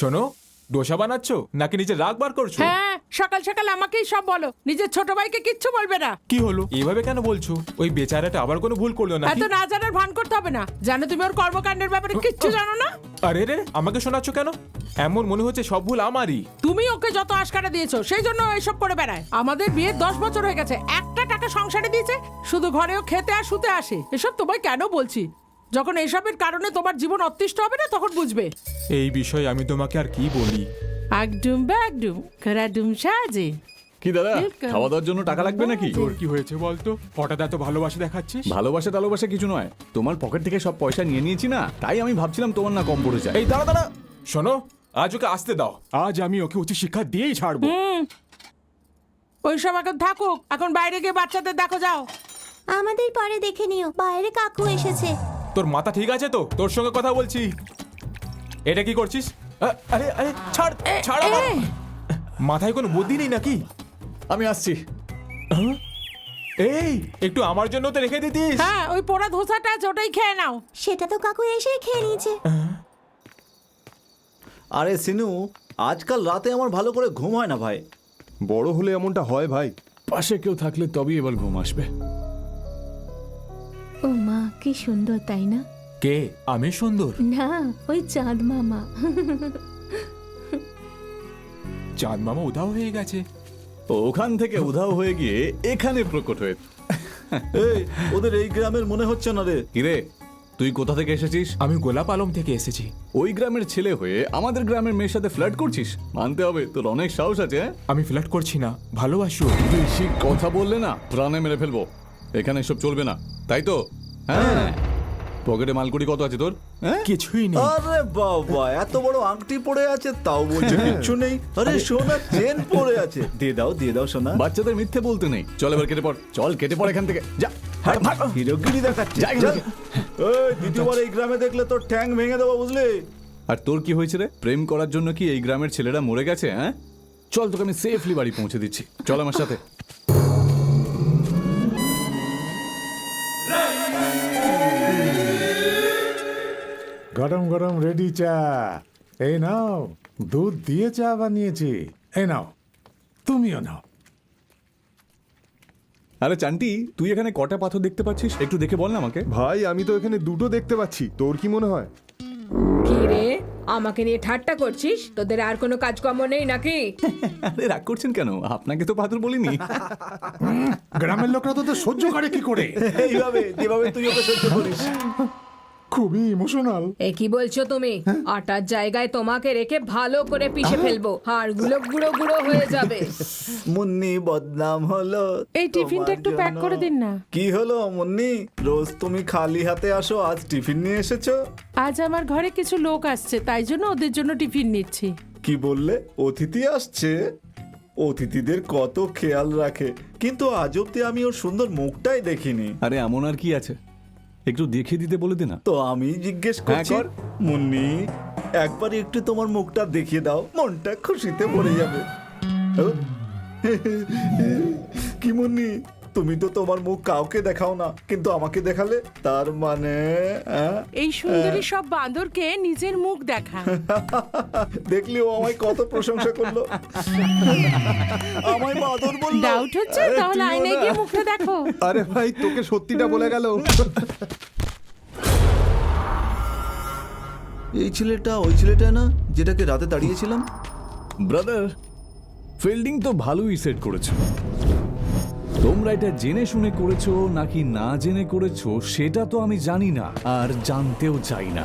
শোনো, ডোসা বানাচ্ছ নাকি নিজে রাগ বার করছো? হ্যাঁ, সকাল সকাল আমাকেই সব বলো, নিজের ছোট ভাইকে কিচ্ছু বলবে না। কি হলো এইভাবে কেন বলছো? ওই বেচারাটা আবার কোনো ভুল করলো না? এত না জানার ভান করতে হবে না। জানো তুমি ওর কর্মকাণ্ডের ব্যাপারে কিচ্ছু জানো না। আরে রে, আমাকে শোনাচ্ছ কেন? এমন মনে হচ্ছে সব ভুল আমারই। তুমি ওকে যত আশকারা দিয়েছো সেই জন্য ও এসব করে বেড়ায়। আমাদের বিয়ে 10 বছর হয়ে গেছে, একটা টাকা সংসারে দিয়েছে? শুধু ঘরেও খেতে আর শুতে আসে। এসব তোমায় কেন বলছি, যখন এসবের কারণে তোমার জীবন অতিষ্ঠ হবে না তখন বুঝবে। এই বিষয়ে আমি তোমাকে আর কি বলি। একদম ব্যাগডুম করাডুম সাজে। কি দাদা, খাওয়া দাওয়ার জন্য টাকা লাগবে নাকি? তোর কি হয়েছে বলতো? হঠাৎ এত ভালোবাসা দেখাচ্ছিস? ভালোবাসা কিছু নয়, তোমার পকেট থেকে সব পয়সা নিয়ে নিয়েছি না, তাই আমি ভাবছিলাম তোমার না কম পড়ে যায়। এই দাঁড়া দাঁড়া, শোনো, আজ ওকে আসতে দাও। আজ আমি ওকে উচিত শিক্ষা দিয়েই ছাড়বো। ওইসব এখন থাকুক, এখন বাইরে গিয়ে বাচ্চাদের দেখো যাও। আমাদের পরে দেখে নিও, বাইরে কাকু এসেছে। তোর মাথা ঠিক আছে তো? তোর সঙ্গে কথা বলছি। এটা কি করছিস? আরে আরে ছাড় ছাড় আমার। মাথায় কোনো বুদ্ধি নেই নাকি? আমি আসছি। এই একটু আমার জন্য তো রেখে দিতিস। হ্যাঁ, ওই পোড়া ধোসাটা আছে, ওটাই খেয়ে নাও। সেটা তো কাকু এসেই খেয়ে নিয়েছে। আরে সিনু, আজকাল রাতে আমার ভালো করে ঘুম হয় না ভাই। বড় হলে এমনটা হয় ভাই। পাশে কেউ থাকলে তবেই এবার ঘুম আসবে। ও মা, কি সুন্দর তাই না? কে? আমি সুন্দর? না, ওই চাঁদ মামা। চাঁদ মামা উধাও হয়ে গেছে। ওখান থেকে উধাও হয়ে গিয়ে এখানে প্রকট হয়ে। এই, ওদের এই গ্রামের মনে হচ্ছে না রে। কিরে, তুই কোথা থেকে এসেছিস? আমি গোলাপ আলম থেকে এসেছি। ওই গ্রামের ছেলে হয়ে আমাদের গ্রামের মেয়ের সাথে ফ্লার্ট করছিস? মানতে হবে তোর অনেক সাহস আছে। হ্যাঁ, আমি ফ্লার্ট করছি না, ভালোবাসি ওকে। বেশি কথা বললে না প্রাণে মেরে ফেলবো। এখানে এসব চলবে না, তাই তো? হ্যাঁ, পকেটে মালকুড়ি কত আছে তোর? হ্যাঁ, কিছুই নেই। আরে বাবা, এত বড় আংটি পড়ে আছে তাও বলছে কিচ্ছু নেই। আরে সোনা চেন পড়ে আছে, দিয়ে দাও সোনা। বাচ্চাদের মিথ্যে বলতে নেই। চল এবার কেটে পড়, চল কেটে পড় এখান থেকে, যা। হিরোগিরি দেখাচ্ছে। যা এখান থেকে। এই, দ্বিতীয়বার এই গ্রামে দেখলে তোর ঠ্যাং ভেঙে দেবো, বুঝলি? আর তোর কি হয়েছে রে? প্রেম করার জন্য কি এই গ্রামের ছেলেরা মরে গেছে? হ্যাঁ, চল তোকে আমি সেফলি বাড়ি পৌঁছে দিচ্ছি, চল আমার সাথে। গরম গরম রেডি চা। এই নাও, দুধ দিয়ে চা বানিয়েছি। এই নাও, তুমিও নাও। আরে চান্টি, তুই এখানে কটা পাথর দেখতে পাচ্ছিস? একটু দেখে বল না আমাকে। ভাই আমি তো এখানে দুটো দেখতে পাচ্ছি, তোর কি মনে হয়? কি রে, আমাকে নিয়ে ঠাট্টা করছিস? তোদের আর কোনো কাজকর্ম নেই নাকি? আরে রাগ করছেন কেন? আপনাকে তো পাথর বলিনি। গ্রামের লোকরা তোদের সহ্য করে কি করে? এইভাবে যেভাবে তুই ওকে সহ্য করিস। খুবই ইমোশনাল। এ কি বলছো তুমি? আটার জায়গায় তোমাকে রেখে ভালো করে পিষে ফেলবো, হাড়গুলো গুঁড়ো গুঁড়ো হয়ে যাবে। মুন্নি বদনাম হলো। এই টিফিনটা একটু প্যাক করে দিন না। কি হলো মুন্নি, রোজ তুমি খালি হাতে আসো, আজ টিফিন নিয়ে এসেছো? আজ আমার ঘরে কিছু লোক আসছে, তাই জন্য ওদের জন্য টিফিন নিচ্ছি। কি বললে? অতিথি আসছে? অতিথিদের কত খেয়াল রাখে, কিন্তু আজ অব্দি আমি ওর সুন্দর মুখটাই দেখিনি। আরে এমন আর কি আছে, একটু দেখে দিতে বলে দে না। তো আমি জিজ্ঞেস করছি, কর। মুন্নি একবার একটু তোমার মুখটা দেখিয়ে দাও, মনটা খুশিতে ভরে যাবে। কি মুন্নি, তুমি তো তোমার মুখ কাউকে দেখাও না, কিন্তু আমাকে দেখালে, তার মানে এই সুন্দরী সব বাঁদরকে নিজের মুখ দেখা। দেখলি ও আমায় কত প্রশংসা করলো। আমায় বাদর বললো। ডাউট হচ্ছে? তাহলে আয়নায় গিয়ে মুখটা দেখো। আরে ভাই, তোকে সত্যিটা বলে গেল। এই ছেলেটা ওই ছেলেটা না, যেটাকে রাতে দাঁড়িয়েছিলাম? ব্রাদার, ফিল্ডিং তো ভালোই সেট করেছো। তোমরা এটা জেনে শুনে করেছো নাকি না জেনে করেছো সেটা তো আমি জানি না, আর জানতেও চাই না।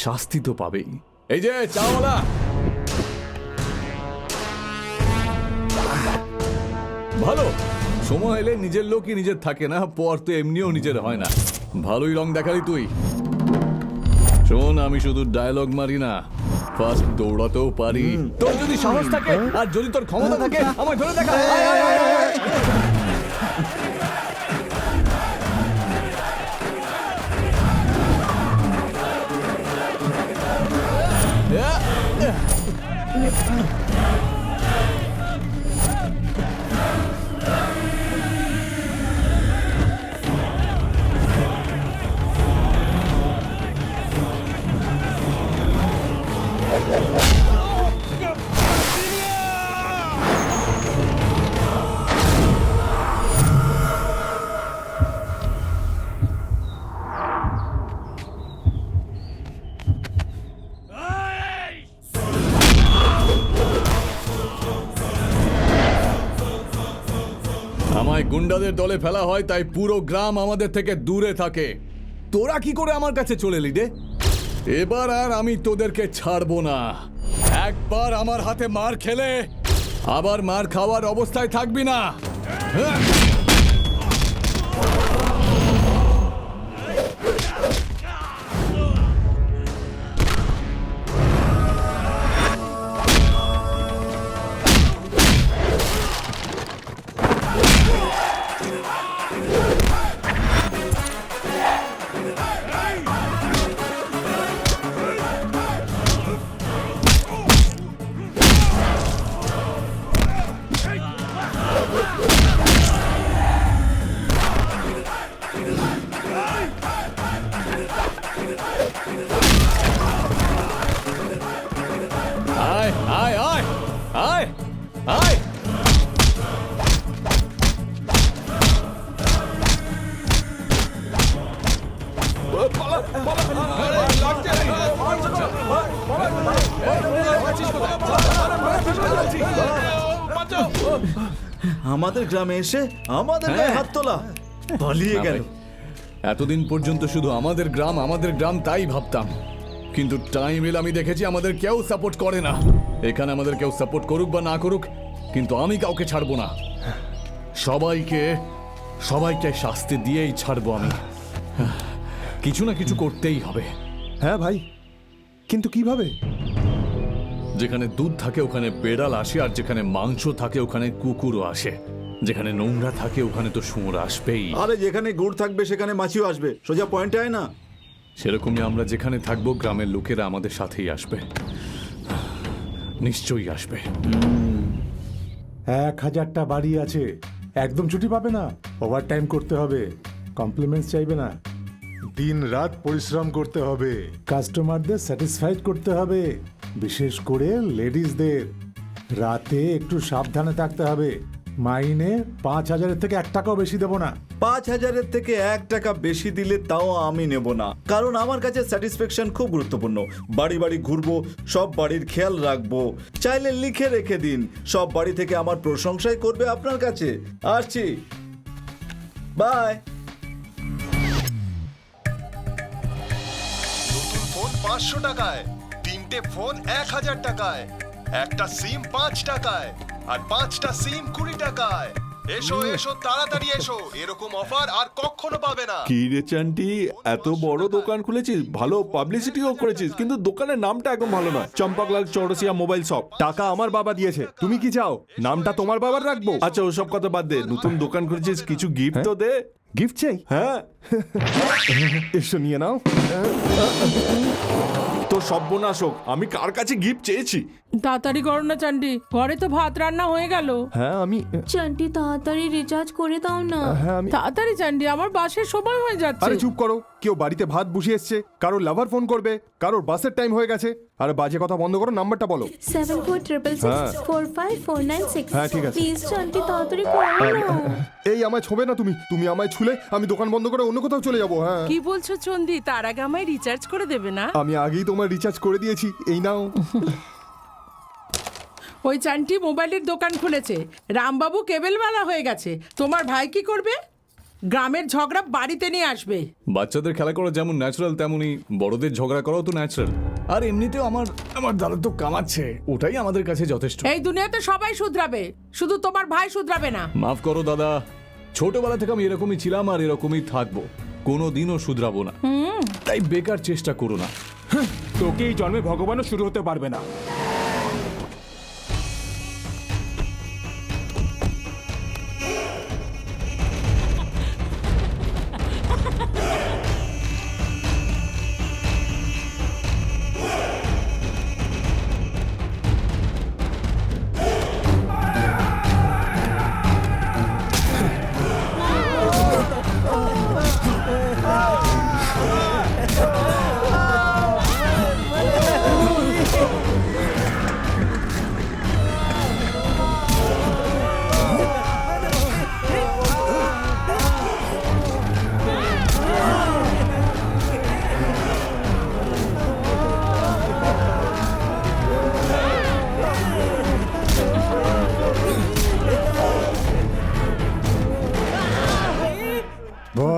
শাস্তি তো পাবেই। এই যে চাওয়ালা, ভালো সময় এলে নিজের লোকই নিজের থাকে না, পর তো এমনিও নিজের হয় না। ভালোই রং দেখালি তুই। শোন, আমি শুধু ডায়লগ মারি না, ফার্স্ট দৌড়াতেও পারি। তোর যদি সাহস থাকে আর যদি তোর ক্ষমতা থাকে, আমায় ধরে দেখা। আয়, আয়, আয়, আয়, আয়। আমায় গুন্ডাদের দলে ফেলা হয়, তাই পুরো গ্রাম আমাদের থেকে দূরে থাকে। তোরা কি করে আমার কাছে চলে এলি রে? এবার আর আমি তোদেরকে ছাড়বো না। একবার আমার হাতে মার খেলে আবার মার খাওয়ার অবস্থায় থাকবি না। হ্যাঁ? আয় আয় আয় আয় আয় আমাদের গ্রামে এসে আমাদের গায়ে হাত তোলা, পালিয়ে গেল। এতদিন পর্যন্ত শুধু আমাদের গ্রাম তাই ভাবতাম, কিন্তু টাইম এলে আমি দেখেছি আমাদের কেউ সাপোর্ট করে না। এখানে আমাদের কেউ সাপোর্ট করুক বা না করুক, কিন্তু আমি কাউকে ছাড়বো না। সবাইকে শাস্তি দিয়েই ছাড়বো আমি। কিছু না কিছু করতেই হবে। হ্যাঁ ভাই, কিন্তু কিভাবে? যেখানে দুধ থাকে ওখানে বেড়াল আসে, আর যেখানে মাংস থাকে ওখানে কুকুরও আসে। যেখানে নোংরা থাকে ওখানে তো শুঁড় আসবেই। আরে যেখানে গুড় থাকবে সেখানে মাছিও আসবে, সোজা পয়েন্টে আয় না। সেরকমই আমরা যেখানে থাকবো গ্রামের লোকেরা আমাদের সাথেই আসবে, নিশ্চয়ই আসবে। 1000টা বাড়ি আছে, একদম ছুটি পাবে না। ওভার টাইম করতে হবে, কমপ্লিমেন্টস চাইবে না। দিন রাত পরিশ্রম করতে হবে, কাস্টমারদের স্যাটিসফাইড করতে হবে, বিশেষ করে লেডিসদের। রাতে একটু সাবধানে থাকতে হবে। মাইনে 5000-এর থেকে 1 টাকাও বেশি দেবো না। 5000-এর থেকে 1 টাকা বেশি দিলে তাও আমি নেব না, কারণ আমার কাছে স্যাটিসফ্যাকশন খুব গুরুত্বপূর্ণ। বাড়ি বাড়ি ঘুরবো, সব বাড়ির খেয়াল রাখবো। চাইলে লিখে রেখে দিন, সব বাড়ি থেকে আমার প্রশংসাই করবে আপনার কাছে। আসছি, বাই। নতুন ফোন 500 টাকায়, 3টে ফোন 1000 টাকায়, একটা সিম 5 টাকায়, আর 5টা সিম 20 টাকায়। এসো এসো, তাড়াতাড়ি এসো, এরকম অফার আর কখনো পাবে না। কি রে চান্টি, এত বড় দোকান খুলেছিস, ভালো পাবলিসিটিও করেছিস, কিন্তু দোকানের নামটা একদম ভালো নয়। চম্পাকলাল চৌরসিয়া মোবাইল শপ। টাকা আমার বাবা দিয়েছে, তুমি কি চাও নামটা তোমার বাবার রাখবো? আচ্ছা ওসব কথা বাদ দে, নতুন দোকান খুলেছিস, কিছু গিফট তো দে। গিফট চাই? হ্যাঁ এসো নিয়ে নাও। তো সর্বনাশ হোক, আমি কার কাছে গিফট চেয়েছি? তাড়াতাড়ি করো না চান্ডি, ঘরে তো ভাত রান্না হয়ে গেল। হ্যাঁ আমি চান্টি তাড়াতাড়ি রিচার্জ করে দাও না। হ্যাঁ আমি তাড়াতাড়ি চান্ডি, আমার বাসের সময় হয়ে যাচ্ছে। আরে চুপ করো, কেউ বাড়িতে ভাত বসিয়ে এসছে, কারোর লাভার ফোন করবে, কারোর বাসের টাইম হয়ে গেছে। আরে বাজে কথা বন্ধ করো, নাম্বারটা বলো। 7466645496। হ্যাঁ, ঠিক আছে। প্লিজ চান্টি তাড়াতাড়ি করো না। এই আমায় ছোবে না, তুমি আমায় ছুলে আমি দোকান বন্ধ করে অন্য কোথাও চলে যাবো। হ্যাঁ কি বলছো চন্দি, তার আগে আমায় রিচার্জ করে দেবে না? আমি আগেই তোমার রিচার্জ করে দিয়েছি, এই নাও। ওই চান্টি মোবাইলের দোকান খুলেছে, রামবাবু কেবেলওয়ালা হয়ে গেছে। তোমার ভাই কি করবে? গ্রামের ঝগড়া বাড়িতে নিয়ে আসবে। বাচ্চাদের খেলা করা যেমন ন্যাচারাল, তেমনই বড়দের ঝগড়া করাও তো ন্যাচারাল। আর এমনিতেও আমার দাদা তো কামাচ্ছে, ওটাই আমাদের কাছে যথেষ্ট। এই দুনিয়াতে সবাই শুধরাবে, শুধু তোমার ভাই শুধরাবে না। মাফ করো দাদা, ছোটবেলা থেকে আমি এরকমই ছিলাম আর এরকমই থাকবো, কোনোদিনও শুধরাবো না। তাই বেকার চেষ্টা করো না। তোকে এই জন্মে ভগবানও শুরু হতে পারবে না।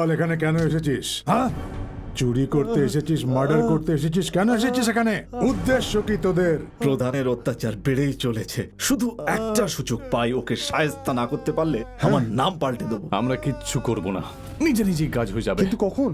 বল এখানে কেন এসেছিস? হ্যাঁ, চুরি করতে এসেছিস, মার্ডার করতে এসেছিস, কেন এসেছিস এখানে? উদ্দেশ্য কি তোদের? প্রধানের অত্যাচার বেড়েই চলেছে, শুধু একটা সুযোগ পাই, ওকে শায়েস্তা না করতে পারলে আমার নাম পাল্টে দেবো। আমরা কিচ্ছু করব না, নিজে নিজেই কাজ হয়ে যাবে। কিন্তু কখন?